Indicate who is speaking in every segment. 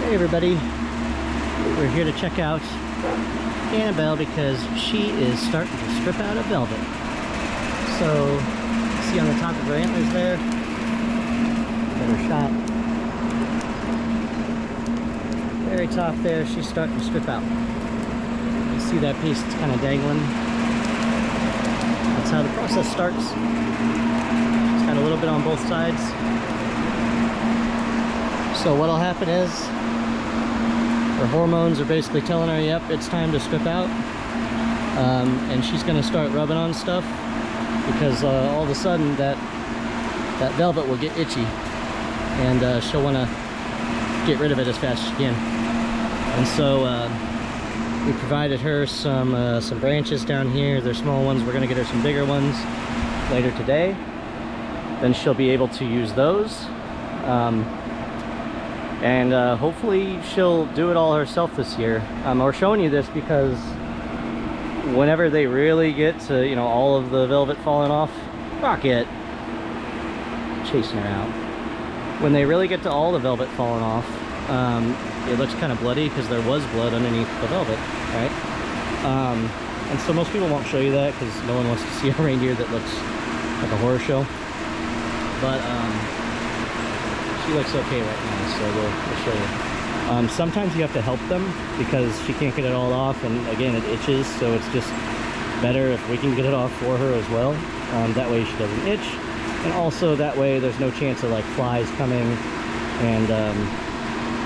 Speaker 1: Hey everybody, we're here to check out Annabelle because she is starting to strip out of velvet. So, see on the top of her antlers there, better shot. Very top there, she's starting to strip out. You see that piece that's kind of dangling? That's how the process starts. It's got a little bit on both sides. So what'll happen is her hormones are basically telling her, yep, it's time to strip out. And she's gonna start rubbing on stuff because all of a sudden that velvet will get itchy and she'll wanna get rid of it as fast as she can. And so we provided her some branches down here. They're small ones. We're gonna get her some bigger ones later today. Then she'll be able to use those. And hopefully she'll do it all herself this year. We're showing you this because whenever they really get to, you know, all of the velvet falling off, Rocket, chasing her out. When they really get to all the velvet falling off, it looks kind of bloody because there was blood underneath the velvet, right? And so most people won't show you that because no one wants to see a reindeer that looks like a horror show. But she looks okay right now, so we'll show you. Sometimes you have to help them because she can't get it all off, and again it itches, so it's just better if we can get it off for her as well. That way she doesn't itch, and also that way there's no chance of like flies coming and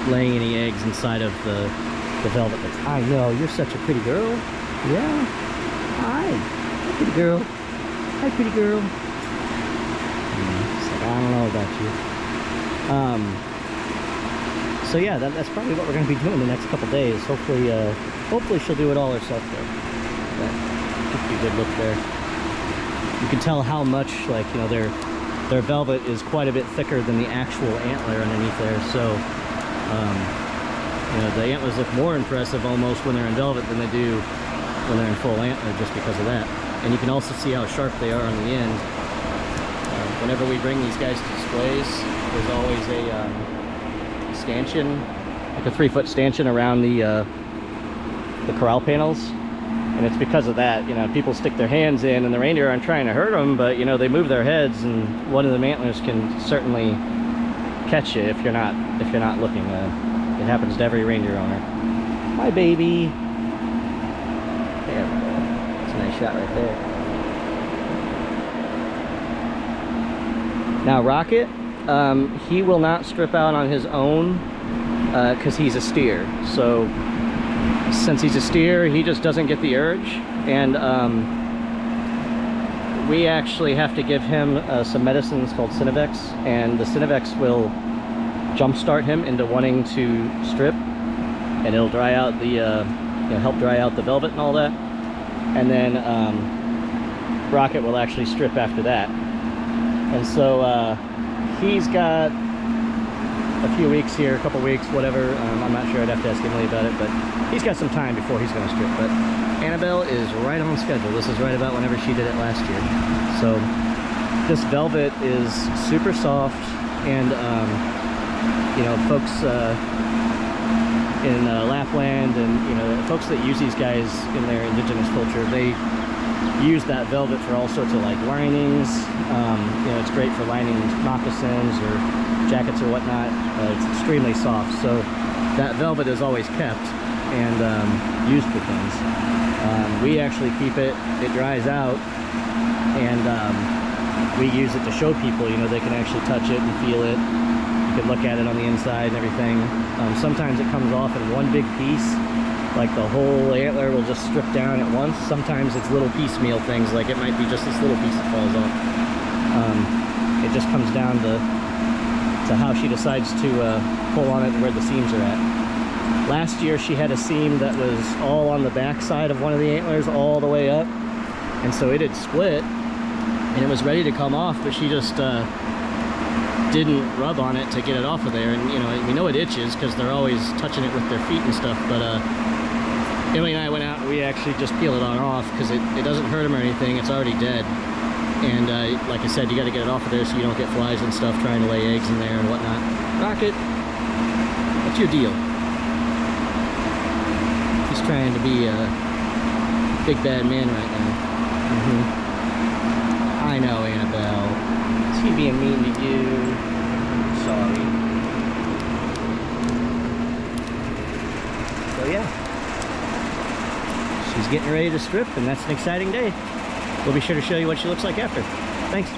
Speaker 1: laying any eggs inside of the velvet. I know, you're such a pretty girl. Yeah. Hi, pretty girl. Hi, pretty girl. It's like, I don't know about you. So yeah, that's probably what we're going to be doing the next couple days. Hopefully she'll do it all herself there. That gives you a good look there. You can tell how much, like, you know, their velvet is quite a bit thicker than the actual antler underneath there. So, you know, the antlers look more impressive almost when they're in velvet than they do when they're in full antler, just because of that. And you can also see how sharp they are on the end. Whenever we bring these guys to displays, there's always a stanchion, like a 3-foot stanchion around the corral panels, and it's because of that. You know, people stick their hands in, and the reindeer aren't trying to hurt them, but you know, they move their heads, and one of the antlers can certainly catch you if you're not looking. It happens to every reindeer owner. Hi, baby. There we go. That's a nice shot right there. Now Rocket, he will not strip out on his own because he's a steer. So since he's a steer, he just doesn't get the urge, and we actually have to give him some medicines called Cinevex, and the Cinevex will jumpstart him into wanting to strip, and it'll dry out the, you know, help dry out the velvet and all that, and then Rocket will actually strip after that. And so he's got a few weeks here, a couple weeks, whatever. I'm not sure, I'd have to ask Emily about it, but he's got some time before he's going to strip. But Annabelle is right on schedule. This is right about whenever she did it last year. So this velvet is super soft, and you know, folks in Lapland and, you know, folks that use these guys in their indigenous culture, they use that velvet for all sorts of like linings. You know, it's great for lining moccasins or jackets or whatnot. It's extremely soft, so that velvet is always kept and used for things. We actually keep it dries out, and we use it to show people, you know, they can actually touch it and feel it. You can look at it on the inside and everything. Sometimes it comes off in one big piece, like the whole antler will just strip down at once. Sometimes it's little piecemeal things, like it might be just this little piece that falls off. It just comes down to how she decides to pull on it and where the seams are at. Last year she had a seam that was all on the back side of one of the antlers all the way up, and so it had split and it was ready to come off, but she just didn't rub on it to get it off of there. And you know, we know it itches because they're always touching it with their feet and stuff, but Emily and I went out and we actually just peeled it on off because it doesn't hurt them or anything. It's already dead. And like I said, you got to get it off of there so you don't get flies and stuff trying to lay eggs in there and whatnot. Rocket, what's your deal? She's trying to be a big bad man right now. I know, Annabelle. Is he being mean to you? Sorry. So yeah, she's getting ready to strip, and that's an exciting day. We'll be sure to show you what she looks like after. Thanks.